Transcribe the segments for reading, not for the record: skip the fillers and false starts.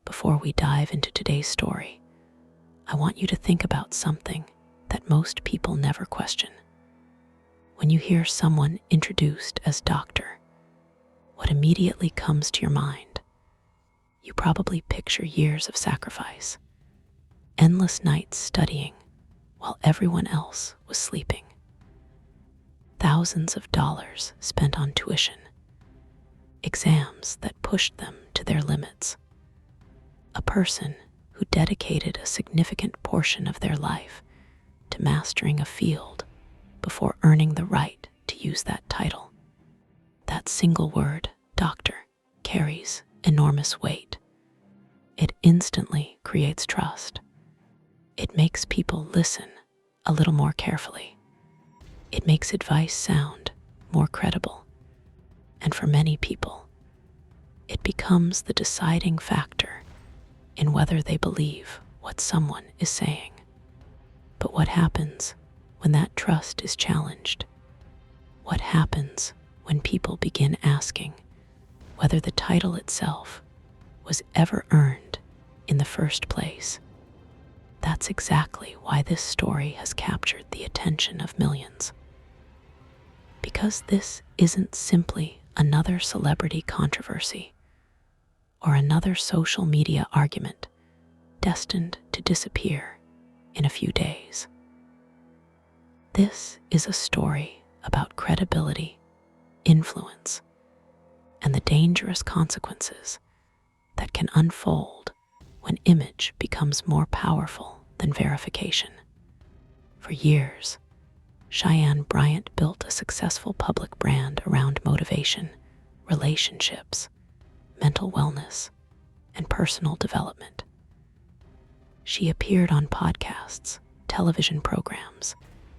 Before we dive into today's story, I want you to think about something that most people never question. When you hear someone introduced as doctor, what immediately comes to your mind? You probably picture years of sacrifice, endless nights studying while everyone else was sleeping, thousands of dollars spent on tuition, exams that pushed them to their limits. A person who dedicated a significant portion of their life to mastering a field before earning the right to use that title. That single word, doctor, carries enormous weight. It instantly creates trust. It makes people listen a little more carefully. It makes advice sound more credible. And for many people, it becomes the deciding factor in whether they believe what someone is saying. But what happens when that trust is challenged? What happens when people begin asking whether the title itself was ever earned in the first place? That's exactly why this story has captured the attention of millions. Because this isn't simply another celebrity controversy or another social media argument destined to disappear in a few days. This is a story about credibility, influence, and the dangerous consequences that can unfold when image becomes more powerful than verification. For years, Cheyenne Bryant built a successful public brand around motivation, relationships, mental wellness, and personal development. She appeared on podcasts, television programs,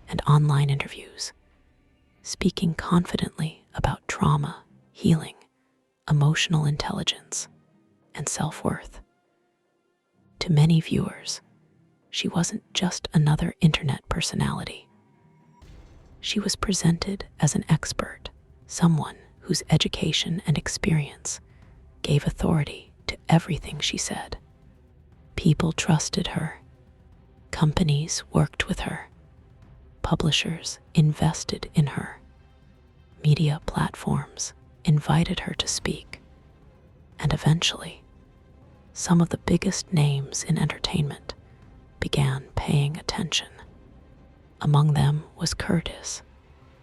and online interviews, speaking confidently about trauma, healing, emotional intelligence, and self-worth. To many viewers, she wasn't just another internet personality. She was presented as an expert, someone whose education and experience gave authority to everything she said. People trusted her. Companies worked with her. Publishers invested in her. Media platforms invited her to speak. And eventually, some of the biggest names in entertainment began paying attention. Among them was Curtis,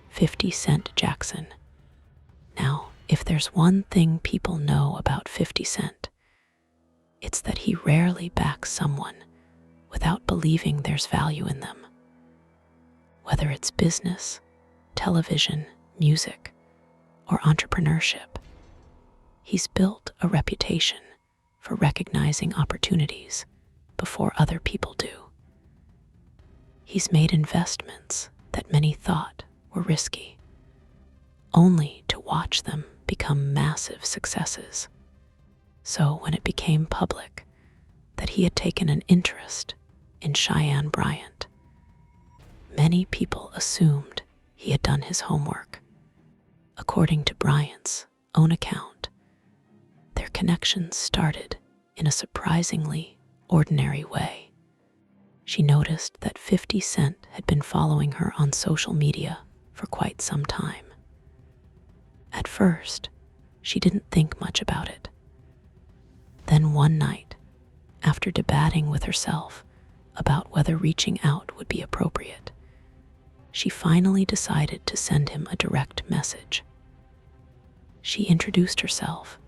50 Cent Jackson. Now, if there's one thing people know about 50 Cent, it's that he rarely backs someone without believing there's value in them. Whether it's business, television, music, or entrepreneurship, he's built a reputation for recognizing opportunities before other people do. He's made investments that many thought were risky, only to watch them become massive successes. So when it became public that he had taken an interest in Cheyenne Bryant, many people assumed he had done his homework. According to Bryant's own account, their connections started in a surprisingly ordinary way. She noticed that 50 Cent had been following her on social media for quite some time. At first, she didn't think much about it. Then one night, after debating with herself about whether reaching out would be appropriate, she finally decided to send him a direct message. She introduced herself,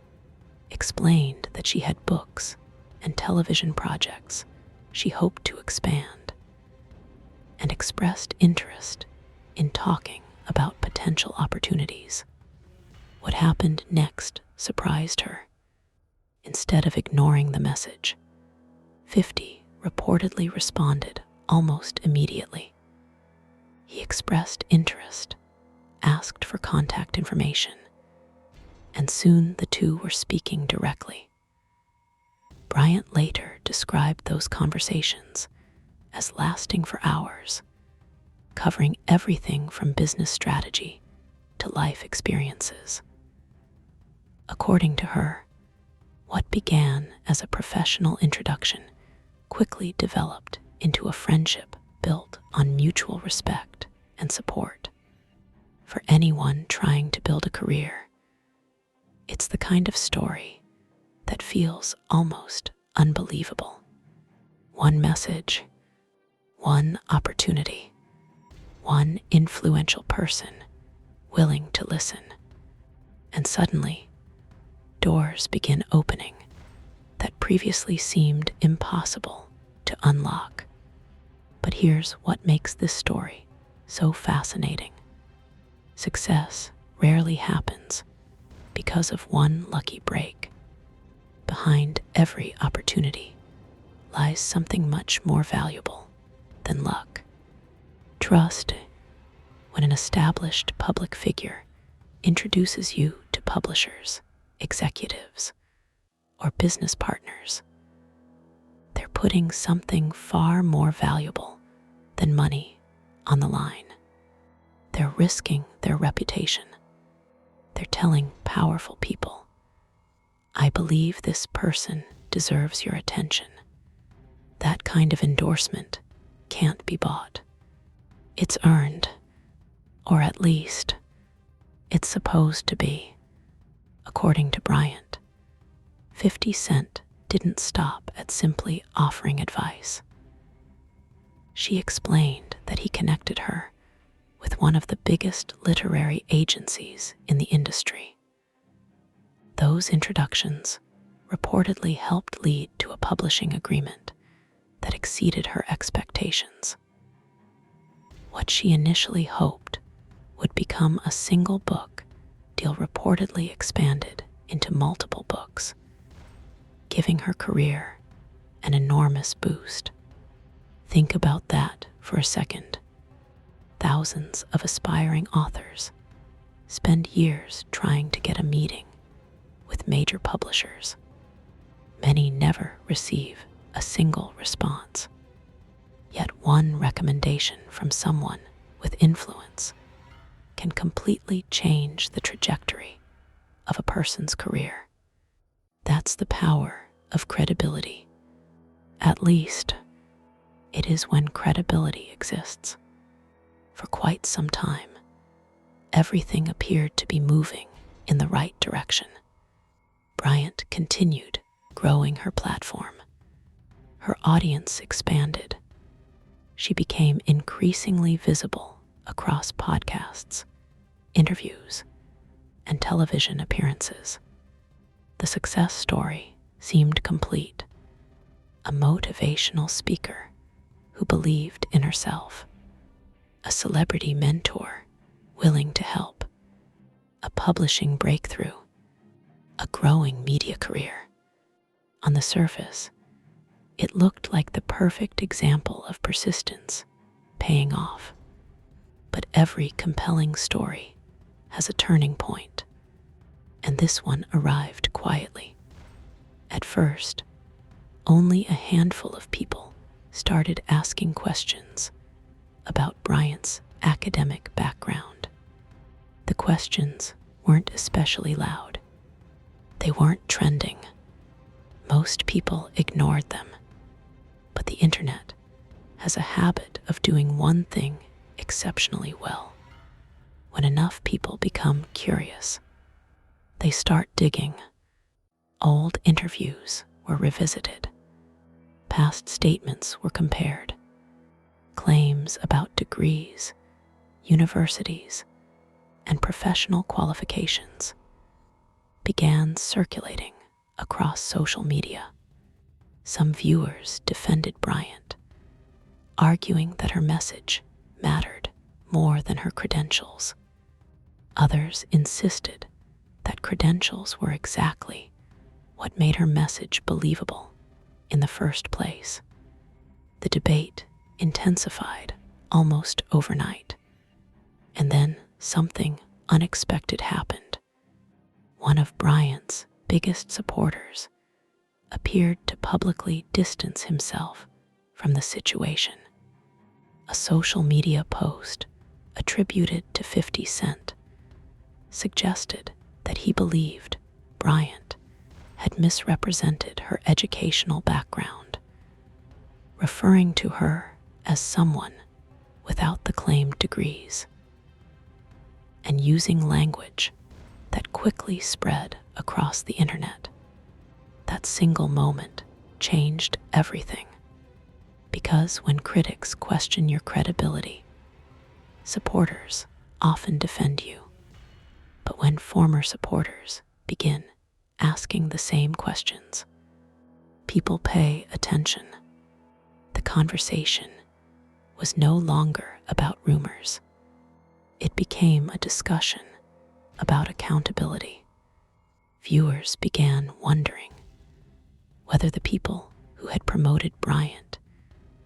explained that she had books and television projects she hoped to expand, and expressed interest in talking about potential opportunities. What happened next surprised her. Instead of ignoring the message, 50 reportedly responded almost immediately. He expressed interest, asked for contact information, and soon the two were speaking directly. Bryant later described those conversations as lasting for hours, covering everything from business strategy to life experiences. According to her, What began as a professional introduction quickly developed into a friendship built on mutual respect and support. For anyone trying to build a career, it's the kind of story that feels almost unbelievable. One message, one opportunity, one influential person willing to listen, and suddenly doors begin opening that previously seemed impossible to unlock. But here's what makes this story so fascinating. Success rarely happens because of one lucky break. Behind every opportunity lies something much more valuable than luck. Trust. When an established public figure introduces you to publishers, executives, or business partners, they're putting something far more valuable than money on the line. They're risking their reputation. They're telling powerful people, I believe this person deserves your attention. That kind of endorsement can't be bought. It's earned, or at least, it's supposed to be. According to Bryant, 50 Cent didn't stop at simply offering advice. She explained that he connected her with one of the biggest literary agencies in the industry. Those introductions reportedly helped lead to a publishing agreement that exceeded her expectations. What she initially hoped would become a single book deal reportedly expanded into multiple books, giving her career an enormous boost. Think about that for a second. Thousands of aspiring authors spend years trying to get a meeting with major publishers. Many never receive a single response. Yet one recommendation from someone with influence can completely change the trajectory of a person's career. That's the power of credibility. At least, it is when credibility exists. For quite some time, everything appeared to be moving in the right direction. Bryant continued growing her platform. Her audience expanded. She became increasingly visible across podcasts, interviews, and television appearances. The success story seemed complete. A motivational speaker who believed in herself, a celebrity mentor willing to help, a publishing breakthrough, a growing media career. On the surface, it looked like the perfect example of persistence paying off. But every compelling story has a turning point, and this one arrived quietly. At first, only a handful of people started asking questions about Bryant's academic background. The questions weren't especially loud. They weren't trending. Most people ignored them. But the internet has a habit of doing one thing exceptionally well. When enough people become curious, they start digging. Old interviews were revisited. Past statements were compared. Claims about degrees, universities, and professional qualifications began circulating across social media. Some viewers defended Bryant, arguing that her message mattered more than her credentials. Others insisted that credentials were exactly what made her message believable in the first place. The debate intensified almost overnight, and then something unexpected happened. One of Bryant's biggest supporters appeared to publicly distance himself from the situation. A social media post attributed to 50 Cent suggested that he believed Bryant had misrepresented her educational background, referring to her as someone without the claimed degrees, and using language that quickly spread across the internet. That single moment changed everything, because when critics question your credibility, supporters often defend you. But when former supporters begin asking the same questions, people pay attention. The conversation was no longer about rumors. It became a discussion about accountability. Viewers began wondering whether the people who had promoted Bryant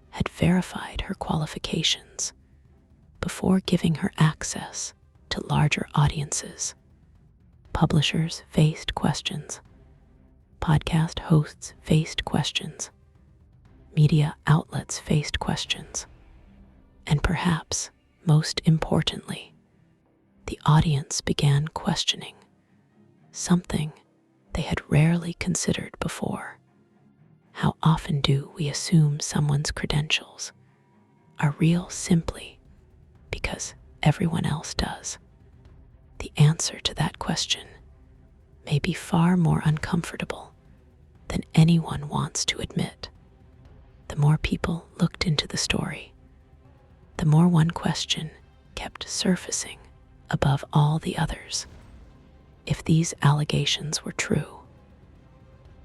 had verified her qualifications before giving her access to larger audiences. Publishers faced questions. Podcast hosts faced questions. Media outlets faced questions. And perhaps most importantly, the audience began questioning something they had rarely considered before. How often do we assume someone's credentials are real simply because everyone else does? The answer to that question may be far more uncomfortable than anyone wants to admit. The more people looked into the story, the more one question kept surfacing above all the others. If these allegations were true,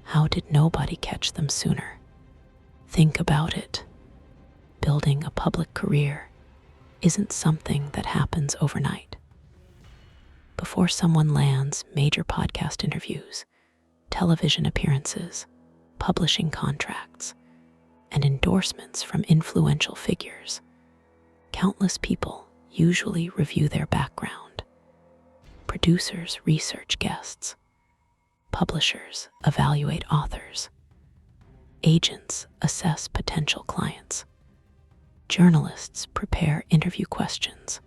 how did nobody catch them sooner? Think about it. Building a public career isn't something that happens overnight. Before someone lands major podcast interviews, television appearances, publishing contracts, and endorsements from influential figures, countless people usually review their background. Producers research guests. Publishers evaluate authors. Agents assess potential clients. Journalists prepare interview questions.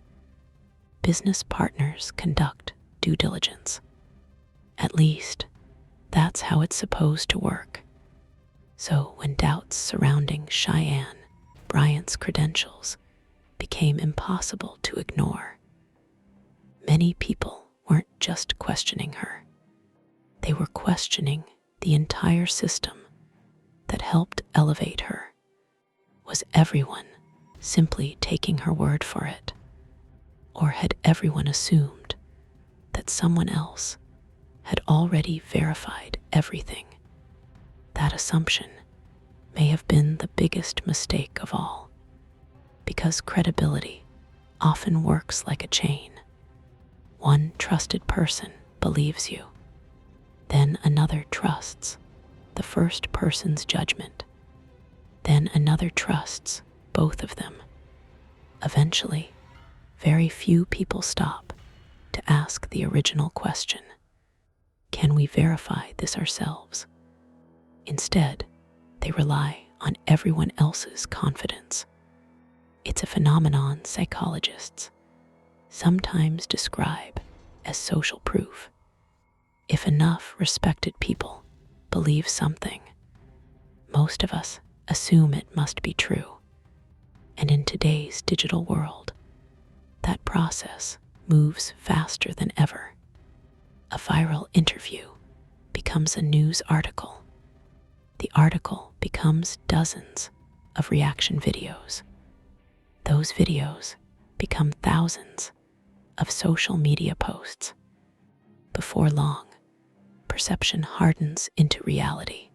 Business partners conduct due diligence. At least, that's how it's supposed to work. So when doubts surrounding Cheyenne Bryant's credentials became impossible to ignore, many people weren't just questioning her. They were questioning the entire system that helped elevate her. Was everyone simply taking her word for it? Or had everyone assumed that someone else had already verified everything? That assumption may have been the biggest mistake of all, because credibility often works like a chain. One trusted person believes you, then another trusts the first person's judgment, then another trusts both of them. Eventually, very few people stop to ask the original question: can we verify this ourselves? Instead, they rely on everyone else's confidence. It's a phenomenon psychologists sometimes describe as social proof. If enough respected people believe something, most of us assume it must be true. And in today's digital world, that process moves faster than ever. A viral interview becomes a news article. The article becomes dozens of reaction videos. Those videos become thousands of social media posts. Before long, perception hardens into reality,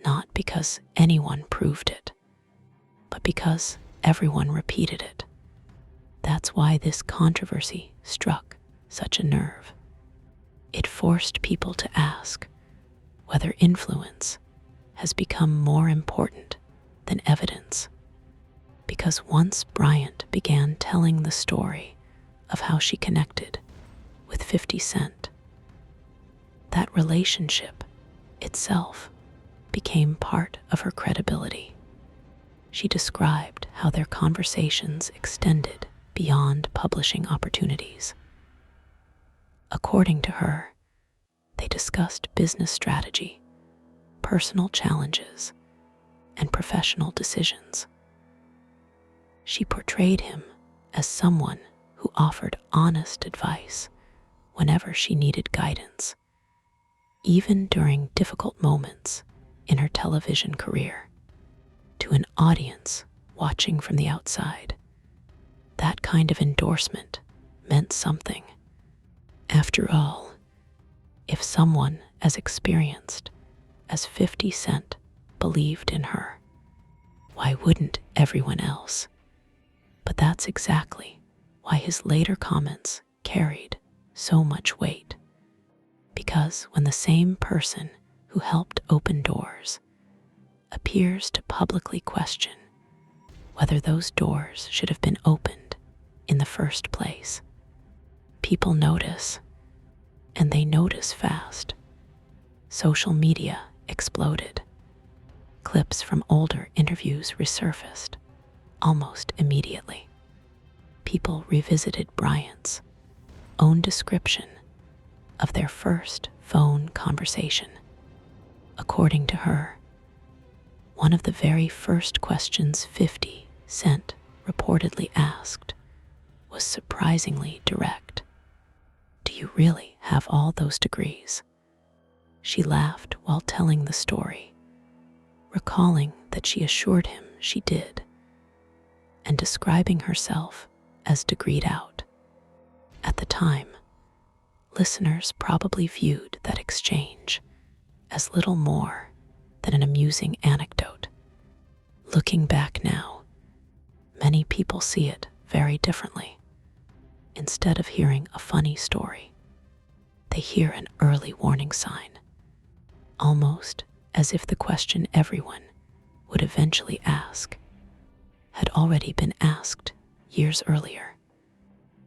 not because anyone proved it, but because everyone repeated it. That's why this controversy struck such a nerve. It forced people to ask whether influence has become more important than evidence. Because once Bryant began telling the story of how she connected with 50 Cent, that relationship itself became part of her credibility. She described how their conversations extended beyond publishing opportunities. According to her, They discussed business strategy, personal challenges, and professional decisions. She portrayed him as someone who offered honest advice whenever she needed guidance, even during difficult moments in her television career. To an audience watching from the outside, that kind of endorsement meant something. After all, if someone as experienced as 50 Cent believed in her, why wouldn't everyone else? But that's exactly why his later comments carried so much weight. Because when the same person who helped open doors appears to publicly question whether those doors should have been opened in the first place, people notice, and they notice fast. Social media exploded. Clips from older interviews resurfaced almost immediately. People revisited Bryant's own description of their first phone conversation. According to her, one of the very first questions 50 Cent reportedly asked was surprisingly direct. "Do you really have all those degrees?" She laughed while telling the story, recalling that she assured him she did, and describing herself as degreed out. At the time, listeners probably viewed that exchange as little more than an amusing anecdote. Looking back now, many people see it very differently. Instead of hearing a funny story, they hear an early warning sign, almost as if the question everyone would eventually ask had already been asked years earlier.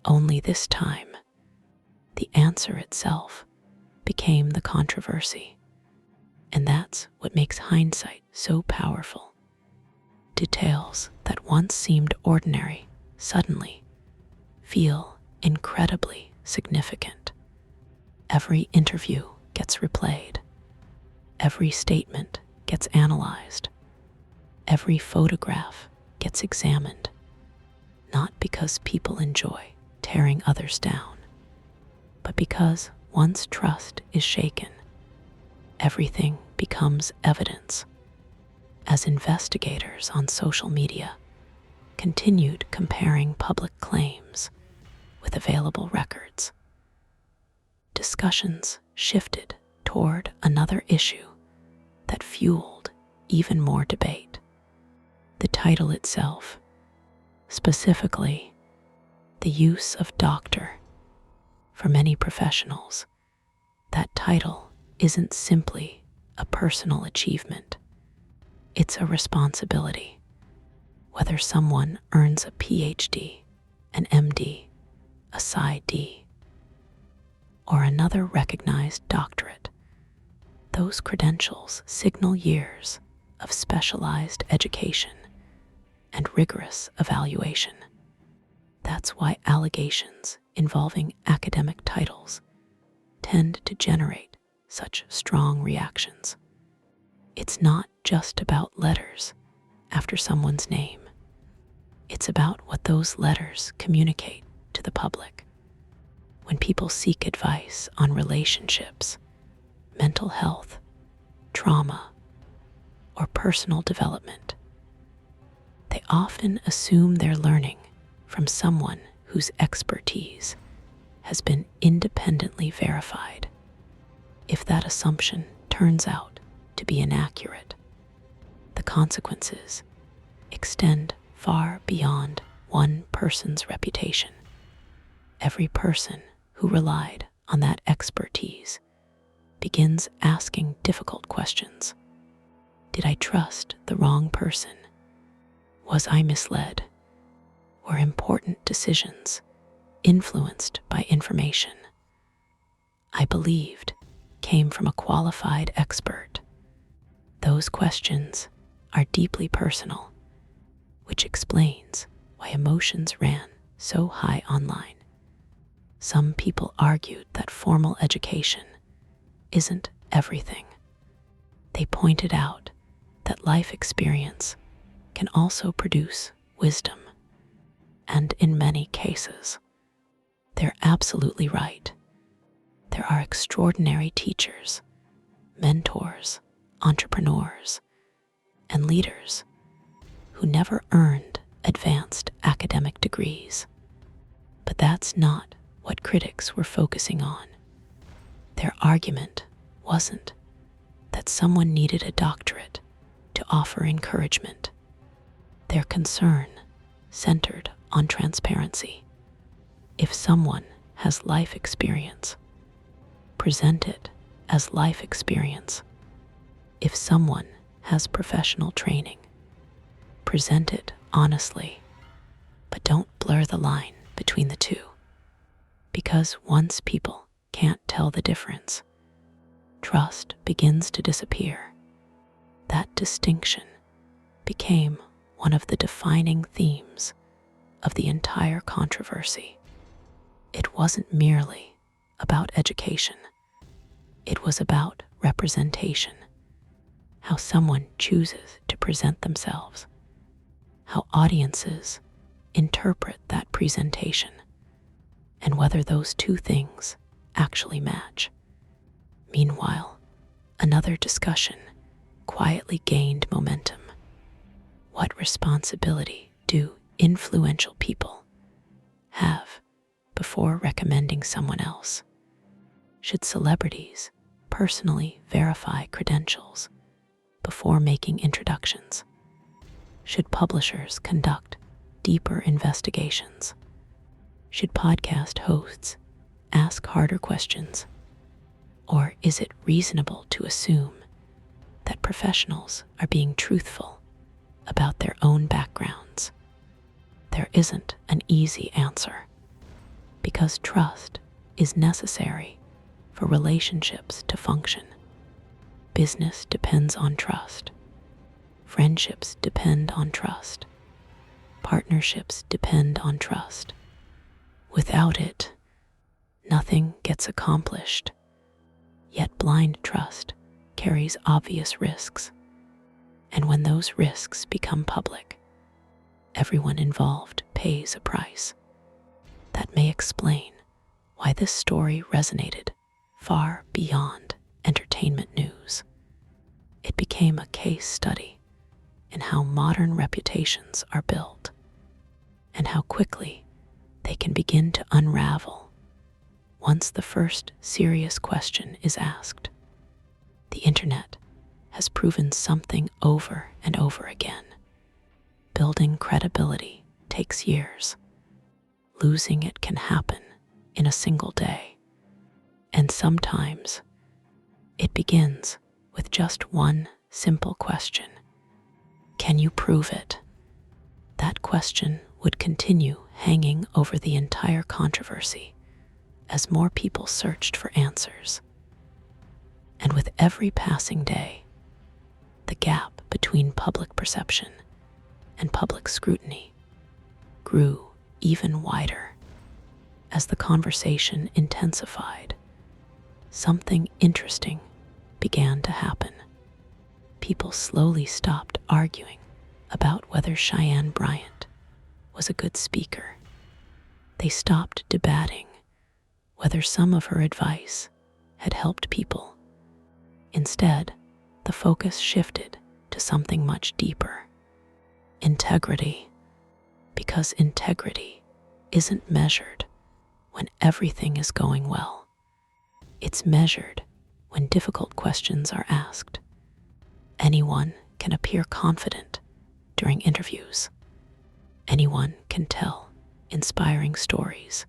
Only this time, the answer itself became the controversy. And that's what makes hindsight so powerful. Details that once seemed ordinary suddenly feel incredibly significant. Every interview gets replayed. Every statement gets analyzed. Every photograph gets examined. Not because people enjoy tearing others down, but because once trust is shaken, everything becomes evidence. As investigators on social media continued comparing public claims with available records, discussions shifted toward another issue that fueled even more debate. The title itself, specifically the use of doctor. For many professionals, that title isn't simply a personal achievement. It's a responsibility. Whether someone earns a PhD, an MD, a PsyD, or another recognized doctorate, those credentials signal years of specialized education and rigorous evaluation. That's why allegations involving academic titles tend to generate such strong reactions. It's not just about letters after someone's name. It's about what those letters communicate to the public. When people seek advice on relationships, mental health, trauma, or personal development, they often assume they're learning from someone whose expertise has been independently verified. If that assumption turns out to be inaccurate, the consequences extend far beyond one person's reputation. Every person who relied on that expertise begins asking difficult questions. Did I trust the wrong person? Was I misled? Were important decisions influenced by information I believed came from a qualified expert? Those questions are deeply personal, which explains why emotions ran so high online. Some people argued that formal education isn't everything. They pointed out that life experience can also produce wisdom, and in many cases, they're absolutely right. There are extraordinary teachers, mentors, entrepreneurs, and leaders who never earned advanced academic degrees. But that's not what critics were focusing on. Their argument wasn't that someone needed a doctorate to offer encouragement. Their concern centered on transparency. If someone has life experience, present it as life experience. If someone has professional training, present it honestly, but don't blur the line between the two. Because once people can't tell the difference, trust begins to disappear. That distinction became one of the defining themes of the entire controversy. It wasn't merely about education. It was about representation, how someone chooses to present themselves, how audiences interpret that presentation, and whether those two things actually match. Meanwhile, another discussion quietly gained momentum. What responsibility do influential people have before recommending someone else? Should celebrities personally verify credentials before making introductions? Should publishers conduct deeper investigations? Should podcast hosts ask harder questions? Or is it reasonable to assume that professionals are being truthful about their own backgrounds? There isn't an easy answer, because trust is necessary for relationships to function. Business depends on trust. Friendships depend on trust. Partnerships depend on trust. Without it, nothing gets accomplished. Yet blind trust carries obvious risks. And when those risks become public, everyone involved pays a price. That may explain why this story resonated far beyond entertainment news. It became a case study in how modern reputations are built and how quickly they can begin to unravel once the first serious question is asked. The internet has proven something over and over again. Building credibility takes years. Losing it can happen in a single day. And sometimes it begins with just one simple question. Can you prove it? That question would continue hanging over the entire controversy as more people searched for answers. And with every passing day, the gap between public perception and public scrutiny grew even wider. As the conversation intensified, something interesting began to happen. People slowly stopped arguing about whether Cheyenne Bryant was a good speaker. They stopped debating whether some of her advice had helped people. Instead, the focus shifted to something much deeper. Integrity. Because integrity isn't measured when everything is going well. It's measured when difficult questions are asked. Anyone can appear confident during interviews. Anyone can tell inspiring stories.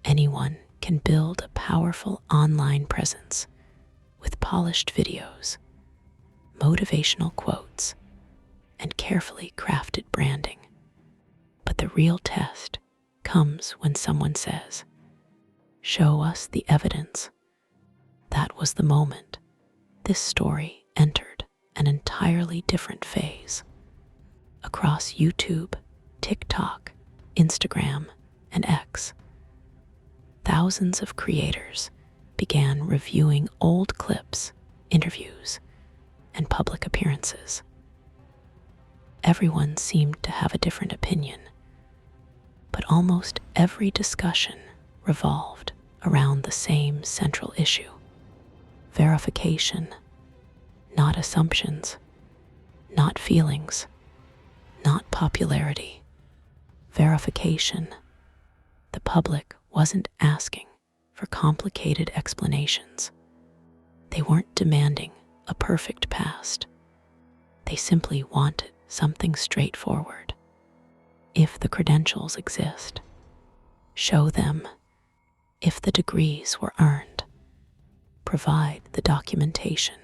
Anyone can build a powerful online presence with polished videos, motivational quotes, and carefully crafted branding. But the real test comes when someone says, "Show us the evidence." That was the moment this story entered an entirely different phase. Across YouTube, TikTok, Instagram, and X, thousands of creators began reviewing old clips, interviews, and public appearances. Everyone seemed to have a different opinion, but almost every discussion revolved around the same central issue: verification, not assumptions, not feelings, not popularity. Verification. The public wasn't asking for complicated explanations. They weren't demanding a perfect past. They simply wanted something straightforward. If the credentials exist, show them. If the degrees were earned, provide the documentation.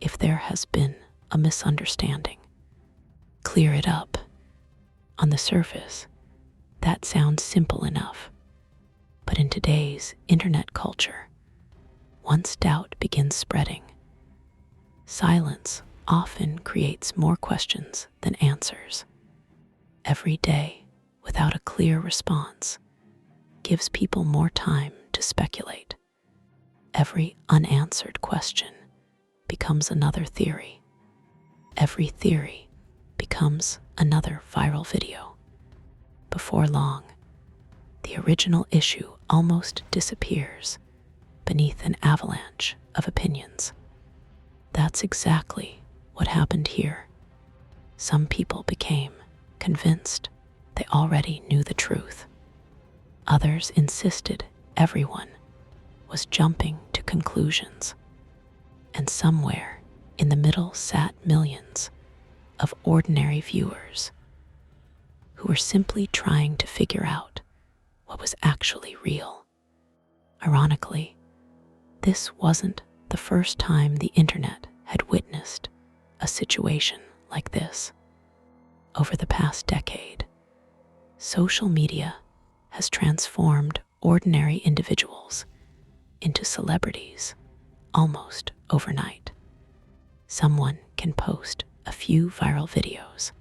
If there has been a misunderstanding, clear it up. On the surface, that sounds simple enough. But in today's internet culture, once doubt begins spreading, silence often creates more questions than answers. Every day, without a clear response, gives people more time to speculate. Every unanswered question becomes another theory. Every theory becomes another viral video. Before long, the original issue almost disappears beneath an avalanche of opinions. That's exactly what happened here. Some people became convinced they already knew the truth. Others insisted everyone was jumping to conclusions. And somewhere in the middle sat millions of ordinary viewers who were simply trying to figure out what was actually real. Ironically, this wasn't the first time the internet had witnessed a situation like this. Over the past decade, social media has transformed ordinary individuals into celebrities almost overnight. Someone can post a few viral videos,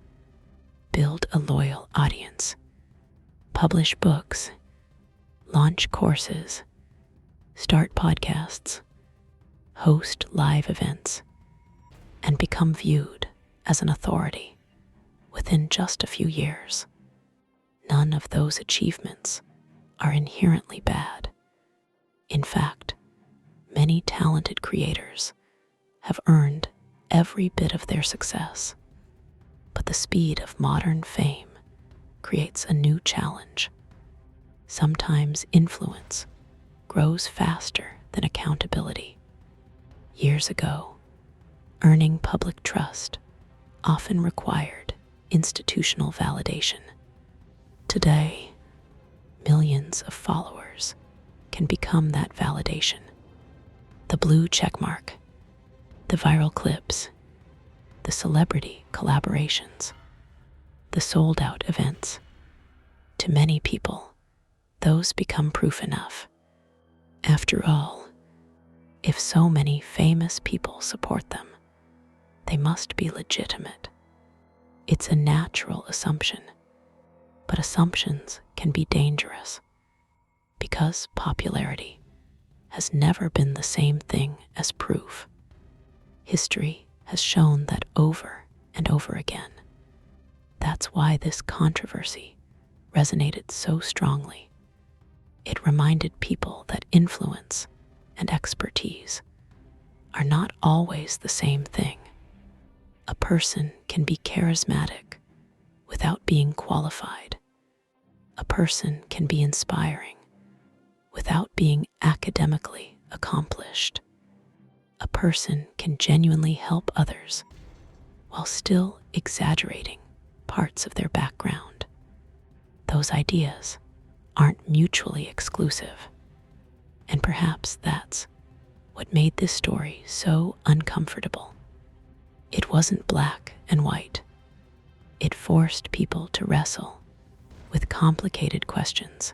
build a loyal audience, publish books, launch courses, start podcasts, host live events, and become viewed as an authority within just a few years. None of those achievements are inherently bad. In fact, many talented creators have earned every bit of their success. But the speed of modern fame creates a new challenge. Sometimes influence grows faster than accountability. Years ago, earning public trust often required institutional validation. Today, millions of followers can become that validation. The blue checkmark, the viral clips, the celebrity collaborations, the sold-out events. To many people, those become proof enough. After all, if so many famous people support them, they must be legitimate. It's a natural assumption, but assumptions can be dangerous because popularity has never been the same thing as proof. History has shown that over and over again. That's why this controversy resonated so strongly. It reminded people that influence and expertise are not always the same thing. A person can be charismatic without being qualified. A person can be inspiring without being academically accomplished. A person can genuinely help others while still exaggerating parts of their background. Those ideas aren't mutually exclusive, and perhaps that's what made this story so uncomfortable. It wasn't black and white. It forced people to wrestle with complicated questions.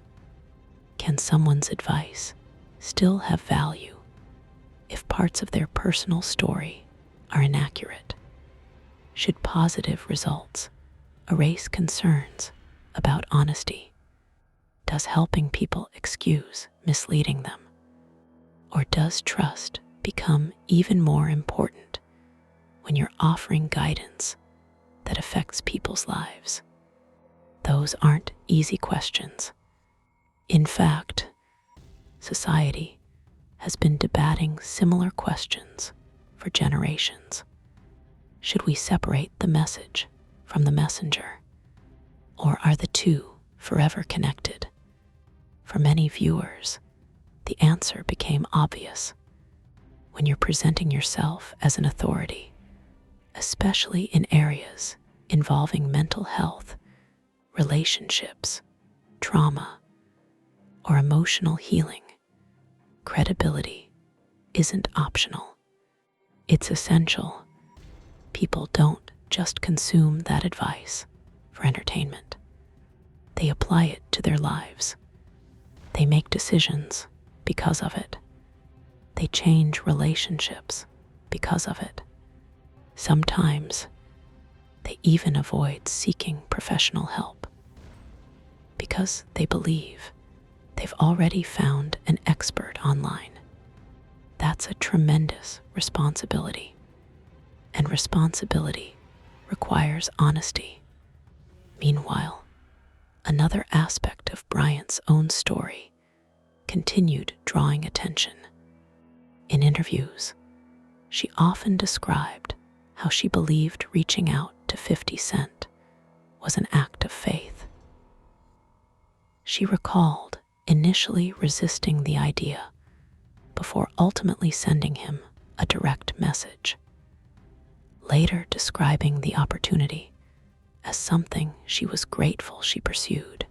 Can someone's advice still have value if parts of their personal story are inaccurate? Should positive results erase concerns about honesty? Does helping people excuse misleading them? Or does trust become even more important when you're offering guidance that affects people's lives? Those aren't easy questions. In fact, society has been debating similar questions for generations. Should we separate the message from the messenger? Or are the two forever connected? For many viewers, the answer became obvious. When you're presenting yourself as an authority, especially in areas involving mental health, relationships, trauma, or emotional healing, credibility isn't optional. It's essential. People don't just consume that advice for entertainment. They apply it to their lives. They make decisions because of it. They change relationships because of it. Sometimes they even avoid seeking professional help because they believe they've already found an expert online. That's a tremendous responsibility. And responsibility requires honesty. Meanwhile, another aspect of Bryant's own story continued drawing attention. In interviews, she often described how she believed reaching out to 50 Cent was an act of faith. She recalled initially resisting the idea before ultimately sending him a direct message, later describing the opportunity as something she was grateful she pursued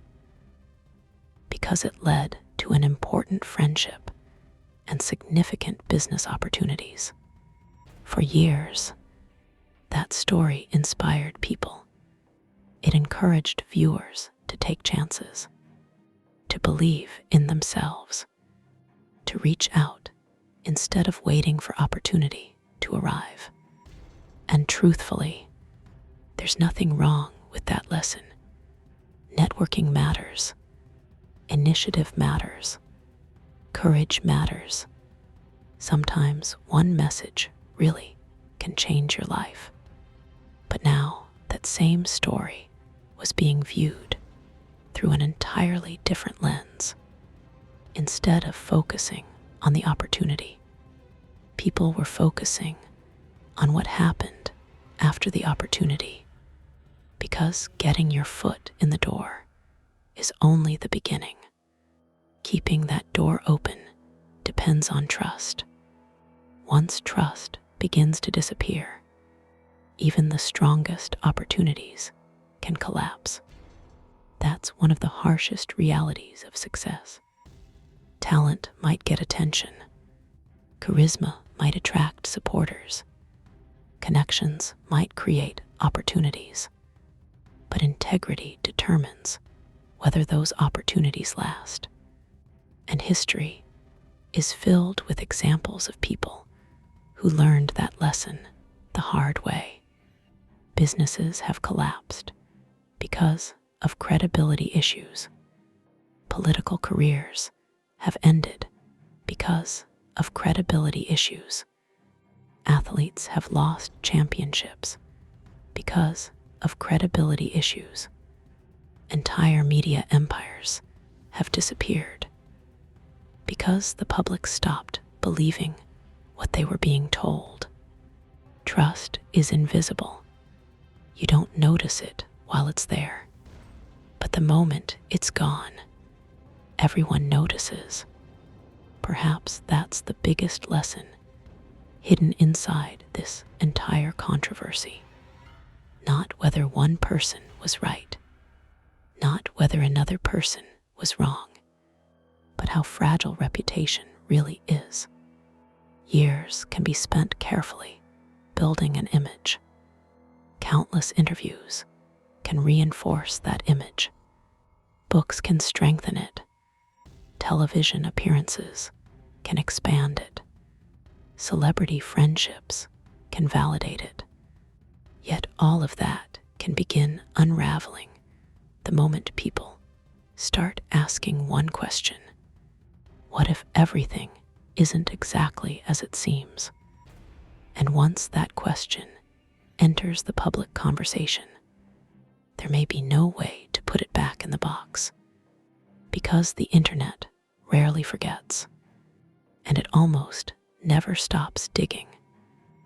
because it led to an important friendship and significant business opportunities. For years, that story inspired people. It encouraged viewers to take chances, to believe in themselves, to reach out instead of waiting for opportunity to arrive. And truthfully, there's nothing wrong with that lesson. Networking matters. Initiative matters. Courage matters. Sometimes one message really can change your life. But now that same story was being viewed through an entirely different lens. Instead of focusing on the opportunity, people were focusing on what happened after the opportunity, because getting your foot in the door is only the beginning. Keeping that door open depends on trust. Once trust begins to disappear, even the strongest opportunities can collapse. That's one of the harshest realities of success. Talent might get attention. Charisma might attract supporters. Connections might create opportunities. But integrity determines whether those opportunities last. And history is filled with examples of people who learned that lesson the hard way. Businesses have collapsed because of credibility issues. Political careers have ended because of credibility issues. Athletes have lost championships because of credibility issues. Entire media empires have disappeared because the public stopped believing what they were being told. Trust is invisible. You don't notice it while it's there. But the moment it's gone, everyone notices. Perhaps that's the biggest lesson hidden inside this entire controversy. Not whether one person was right, not whether another person was wrong, but how fragile reputation really is. Years can be spent carefully building an image. Countless interviews can reinforce that image. Books can strengthen it. Television appearances can expand it. Celebrity friendships can validate it. Yet all of that can begin unraveling the moment people start asking one question: what if everything isn't exactly as it seems. And once that question enters the public conversation, there may be no way to put it back in the box, because the internet rarely forgets, and it almost never stops digging.